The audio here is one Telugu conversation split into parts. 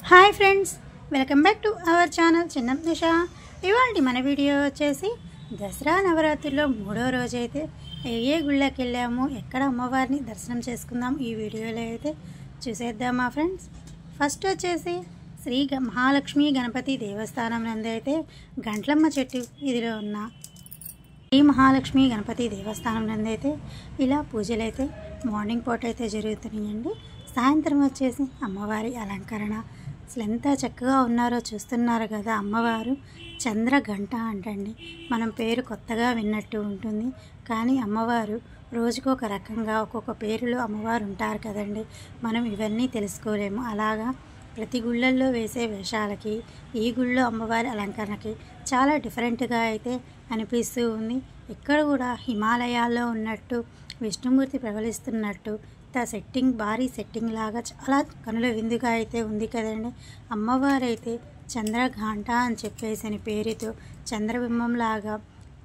Hi friends, welcome back to our channel చిన్న నిష. ఇవాళ మన వీడియో వచ్చేసి దసరా నవరాత్రిలో 3వ రోజు అయితే ఏ గుళ్ళకి వెళ్ళాము, ఎక్కడ అమ్మవారిని దర్శనం చేసుకుందాం ఈ వీడియోలో అయితే చూసేద్దామా ఫ్రెండ్స్. ఫస్ట్ వచ్చేసి శ్రీ మహాలక్ష్మి గణపతి దేవస్థానం నందు అయితే గంట్లమ్మ చెట్టు ఇదిలో ఉన్న శ్రీ మహాలక్ష్మి గణపతి దేవస్థానం నందు అయితే ఇలా పూజలు అయితే మార్నింగ్ పూట అయితే జరుగుతున్నాయండి. సాయంత్రం వచ్చేసి అమ్మవారి అలంకరణ అసలు ఎంత చక్కగా ఉన్నారో చూస్తున్నారు కదా. అమ్మవారు చంద్రఘంట అంటండి. మనం పేరు కొత్తగా విన్నట్టు ఉంటుంది, కానీ అమ్మవారు రోజుకు ఒక రకంగా ఒక్కొక్క పేరులో అమ్మవారు ఉంటారు కదండి. మనం ఇవన్నీ తెలుసుకోలేము. అలాగా ప్రతి గుళ్ళల్లో వేసే వేషాలకి ఈ గుళ్ళో అమ్మవారి అలంకరణకి చాలా డిఫరెంట్గా అయితే అనిపిస్తూ ఉంది. ఇక్కడ కూడా హిమాలయాల్లో ఉన్నట్టు విష్ణుమూర్తి ప్రవలిస్తున్నట్టు సెట్టింగ్ భారీ సెట్టింగ్ లాగా చాలా కనుల విందుగా అయితే ఉంది కదండి. అమ్మవారైతే చంద్రఘంట అని చెప్పేసి పేరుతో చంద్రబింబంలాగా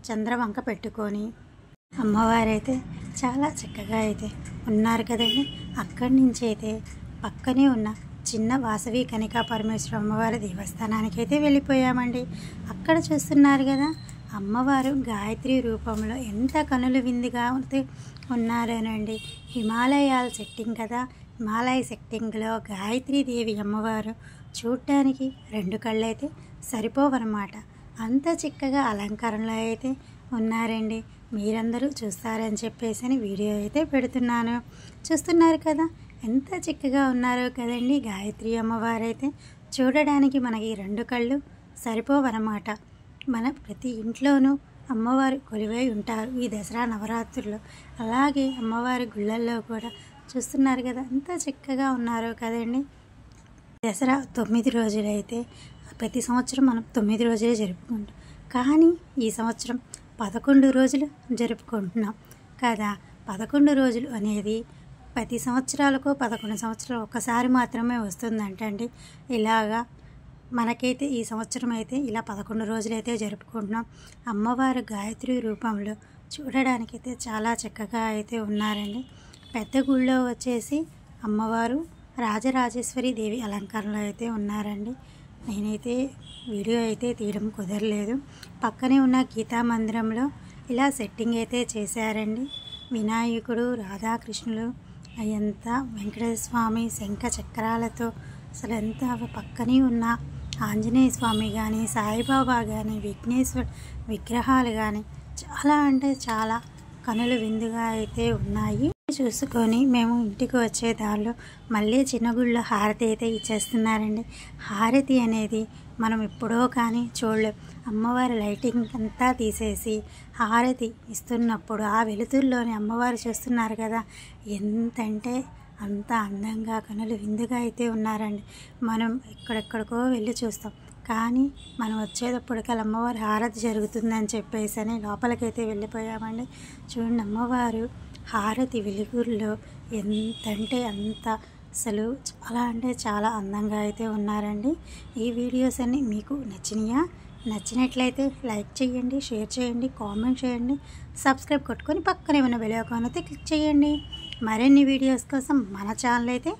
చంద్రవంక పెట్టుకొని అమ్మవారైతే చాలా చక్కగా అయితే ఉన్నారు కదండి. అక్కడి నుంచి అయితే పక్కనే ఉన్న చిన్న వాసవి కనికా పరమేశ్వర అమ్మవారి దేవస్థానానికి అయితే వెళ్ళిపోయామండి. అక్కడ చూస్తున్నారు కదా, అమ్మవారు గాయత్రి రూపంలో ఎంత కనుల విందుగా ఉన్నారేనండి. హిమాలయాల సెట్టింగ్ కదా, హిమాలయ సెట్టింగ్లో గాయత్రీదేవి అమ్మవారు చూడటానికి 2 కళ్ళు అయితే సరిపోవన్నమాట. అంత చక్కగా అలంకరణలో అయితే ఉన్నారండి. మీరందరూ చూస్తారని చెప్పేసి వీడియో అయితే పెడుతున్నాను. చూస్తున్నారు కదా ఎంత చక్కగా ఉన్నారో కదండి. గాయత్రి అమ్మవారు అయితే చూడడానికి మనకి 2 కళ్ళు సరిపోవన్నమాట. మన ప్రతి ఇంట్లోనూ అమ్మవారు కొలువై ఉంటారు ఈ దసరా నవరాత్రుల్లో. అలాగే అమ్మవారి గుళ్ళల్లో కూడా చూస్తున్నారు కదా ఎంత చక్కగా ఉన్నారో కదండి. దసరా 9 రోజులైతే ప్రతి సంవత్సరం మనం 9 రోజులే జరుపుకుంటాం, కానీ ఈ సంవత్సరం 11 రోజులు జరుపుకుంటున్నాం కదా. 11 రోజులు అనేది ప్రతి సంవత్సరాలకు 11 సంవత్సరాలు ఒక్కసారి మాత్రమే వస్తుందంటండి. ఇలాగా మనకైతే ఈ సంవత్సరం అయితే ఇలా 11 రోజులైతే జరుపుకుంటున్నాం. అమ్మవారు గాయత్రి రూపంలో చూడడానికైతే చాలా చక్కగా అయితే ఉన్నారండి. పెద్ద గుళ్ళో వచ్చేసి అమ్మవారు రాజరాజేశ్వరి దేవి అలంకరణలో అయితే ఉన్నారండి. నేనైతే వీడియో అయితే తీయడం కుదరలేదు. పక్కనే ఉన్న గీతా మందిరంలో ఇలా సెట్టింగ్ అయితే చేశారండి. వినాయకుడు, రాధాకృష్ణులు, అయ్యంతా వెంకటేశ్వర స్వామి శంఖ చక్రాలతో అసలు ఎంత పక్కనే ఉన్న ఆంజనేయ స్వామి కానీ, సాయిబాబా కానీ, విఘ్నేశ్వర విగ్రహాలు కానీ చాలా అంటే చాలా కనుల విందుగా అయితే ఉన్నాయి. చూసుకొని మేము ఇంటికి వచ్చే దారిలో మళ్ళీ చిన్న గుళ్ళో హారతి అయితే ఇచ్చేస్తున్నారండి. హారతి అనేది మనం ఎప్పుడో కానీ చూడలేం. అమ్మవారి లైటింగ్ అంతా తీసేసి హారతి ఇస్తున్నప్పుడు ఆ వెలుతురులోని అమ్మవారు చూస్తున్నారు కదా, ఎంతంటే అంత అందంగా కనులు విందుగా అయితే ఉన్నారండి. మనం ఎక్కడెక్కడికో వెళ్ళి చూస్తాం, కానీ మనం వచ్చేటప్పటికల్లా అమ్మవారి హారతి జరుగుతుందని చెప్పేసి అని లోపలికైతే వెళ్ళిపోయామండి. చూడండి, అమ్మవారు హారతి వెలుగుల్లో ఎంతంటే అంత అసలు చాలా అంటే చాలా అందంగా అయితే ఉన్నారండి. ఈ వీడియోస్ అన్నీ మీకు నచ్చినట్లయితే లైక్ చేయండి, షేర్ చేయండి, కామెంట్ చేయండి, సబ్స్క్రైబ్ కొట్టుకొని పక్కనే ఉన్న బెల్ ఐకాన్ అయితే క్లిక్ చేయండి. మరిన్ని వీడియోస్ కోసం మన ఛానల్ అయితే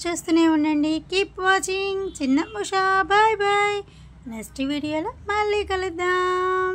చూస్తూనే ఉండండి. కీప్ వాచింగ్ చిన్న ఉషా. Bye bye. నెక్స్ట్ వీడియోలో మళ్ళీ కలుద్దాం.